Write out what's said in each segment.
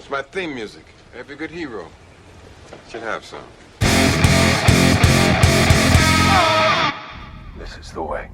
It's my theme music. Every good hero should have some. This is the way.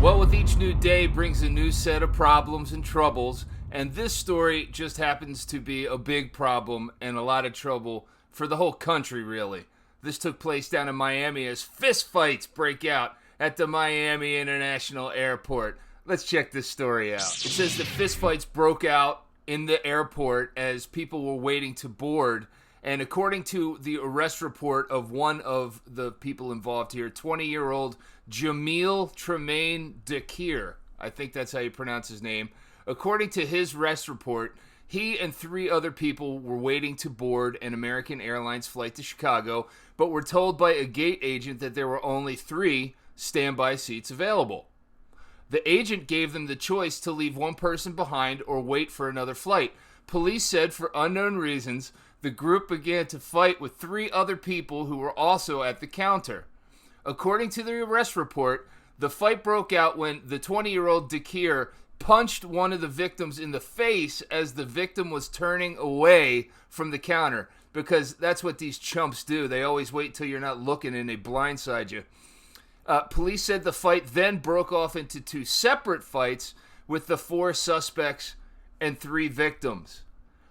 Well, with each new day brings a new set of problems and troubles, and this story just happens to be a big problem and a lot of trouble for the whole country, really. This took place down in Miami as fistfights break out at the Miami International Airport. Let's check this story out. It says that fistfights broke out in the airport as people were waiting to board. And according to the arrest report of one of the people involved here, 20-year-old Jamil Tremaine Dakir, I think that's how you pronounce his name. According to his arrest report, he and 3 other people were waiting to board an American Airlines flight to Chicago, but were told by a gate agent that there were only 3 standby seats available. The agent gave them the choice to leave one person behind or wait for another flight. Police said for unknown reasons, the group began to fight with 3 other people who were also at the counter. According to the arrest report, the fight broke out when the 20-year-old Dakir punched one of the victims in the face as the victim was turning away from the counter, because that's what these chumps do. They always wait till you're not looking and they blindside you. Police said the fight then broke off into 2 separate fights with the 4 suspects and 3 victims.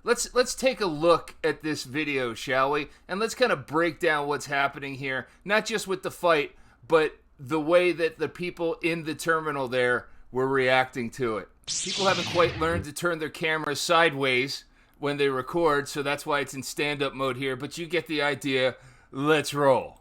Let's take a look at this video, shall we? And let's kind of break down what's happening here, not just with the fight, but the way that the people in the terminal there were reacting to it. People haven't quite learned to turn their cameras sideways when they record, so that's why it's in stand-up mode here, but you get the idea. Let's roll.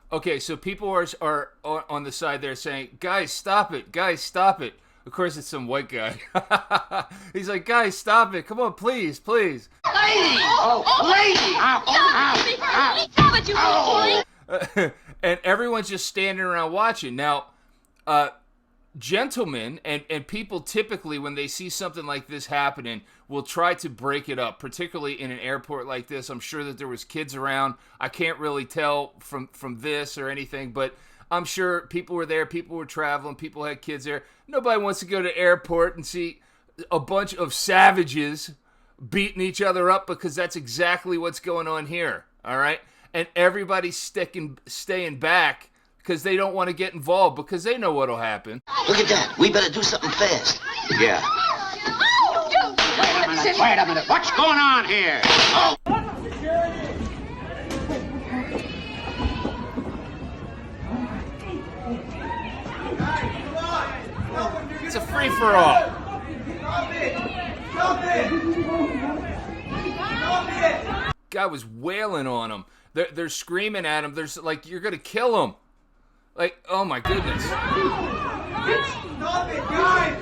Okay, so people are on the side there saying, guys, stop it. Guys, stop it. Of course, it's some white guy. He's like, guys, stop it. Come on, please, please. Lady! Oh, lady! Ow, ow, ow. And everyone's just standing around watching. Now, gentlemen and people typically, when they see something like this happening, will try to break it up, particularly in an airport like this. I'm sure that there was kids around. I can't really tell from this or anything, but I'm sure people were there, people were traveling, people had kids there. Nobody wants to go to airport and see a bunch of savages beating each other up, because that's exactly what's going on here, all right? And everybody's staying back because they don't want to get involved, because they know what'll happen. Look at that. We better do something fast. Yeah. Wait a minute. What's going on here? Oh. It's a free-for-all. Guy was wailing on him. They're screaming at him. There's like, you're gonna kill him. Like, oh my goodness. Stop it, guys!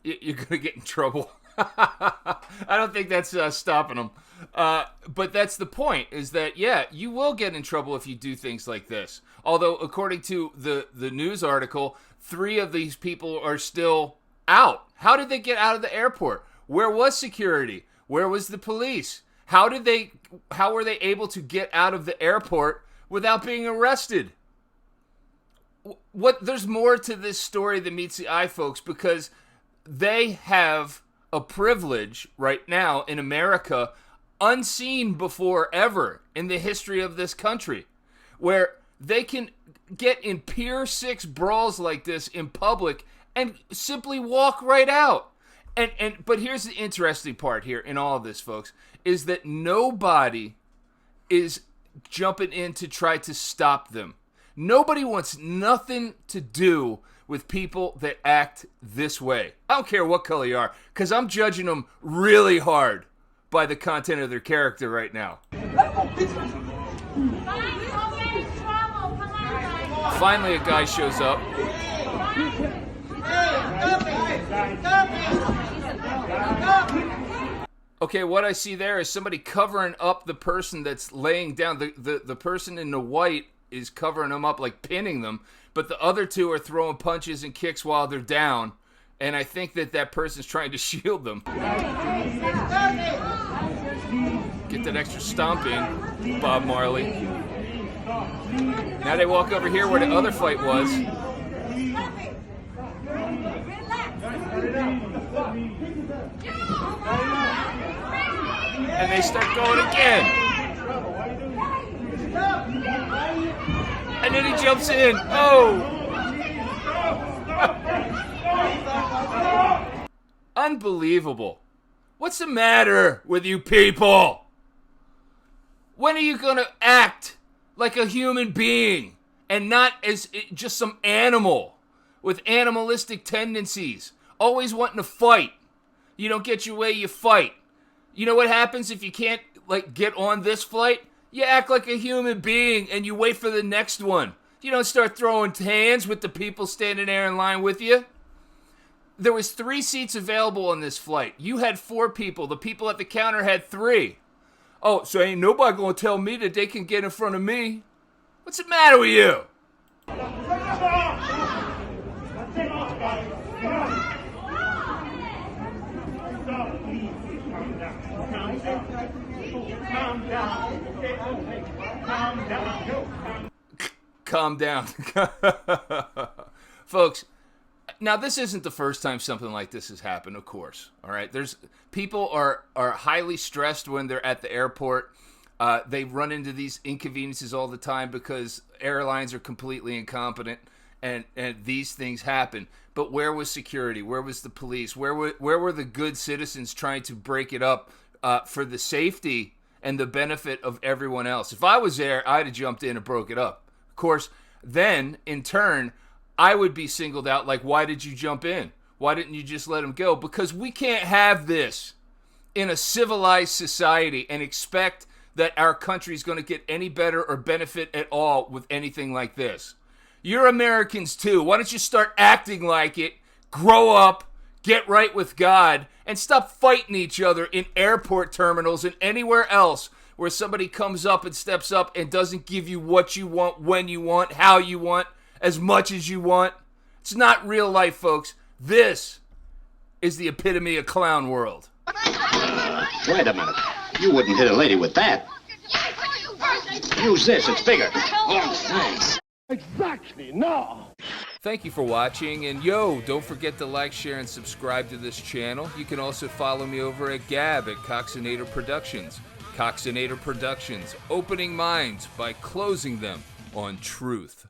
You're gonna get in trouble. I don't think that's stopping them. But that's the point, is that, yeah, you will get in trouble if you do things like this. Although, according to the news article, 3 of these people are still out. How did they get out of the airport? Where was security? Where was the police? How were they able to get out of the airport without being arrested? There's more to this story than meets the eye, folks, because they have a privilege right now in America unseen before ever in the history of this country, where they can get in Pier 6 brawls like this in public and simply walk right out. But here's the interesting part here in all of this, folks, is that nobody is jumping in to try to stop them. Nobody wants nothing to do with people that act this way. I don't care what color you are, because I'm judging them really hard by the content of their character right now. Finally, a guy shows up. Okay, what I see there is somebody covering up the person that's laying down. The person in the white is covering them up, like pinning them, but the other 2 are throwing punches and kicks while they're down, and I think that person's trying to shield them. Get that extra stomp in, Bob Marley. Now they walk over here where the other fight was. And they start going again. And then he jumps in. Oh! Unbelievable. What's the matter with you people? When are you going to act like a human being and not as just some animal with animalistic tendencies? Always wanting to fight. You don't get your way, you fight. You know what happens if you can't get on this flight? You act like a human being and you wait for the next one. You don't start throwing hands with the people standing there in line with you. There was 3 seats available on this flight. You had 4 people. The people at the counter had 3. Oh, so ain't nobody gonna tell me that they can get in front of me? What's the matter with you? Calm down. Folks, now this isn't the first time something like this has happened, of course. All right, people are highly stressed when they're at the airport. They run into these inconveniences all the time because airlines are completely incompetent, and these things happen. But where was security? Where was the police? Where were the good citizens trying to break it up for the safety and the benefit of everyone else? If I was there, I'd have jumped in and broke it up. Of course, then, in turn, I would be singled out like, why did you jump in? Why didn't you just let him go? Because we can't have this in a civilized society and expect that our country is going to get any better or benefit at all with anything like this. You're Americans too. Why don't you start acting like it, grow up, get right with God, and stop fighting each other in airport terminals and anywhere else where somebody comes up and steps up and doesn't give you what you want, when you want, how you want, as much as you want. It's not real life, folks. This is the epitome of clown world. Wait a minute. You wouldn't hit a lady with that. Use this. It's bigger. Oh, thanks. Exactly, no. Thank you for watching, and don't forget to like, share, and subscribe to this channel. You can also follow me over at Gab at Coxinator Productions. Coxinator Productions, opening minds by closing them on truth.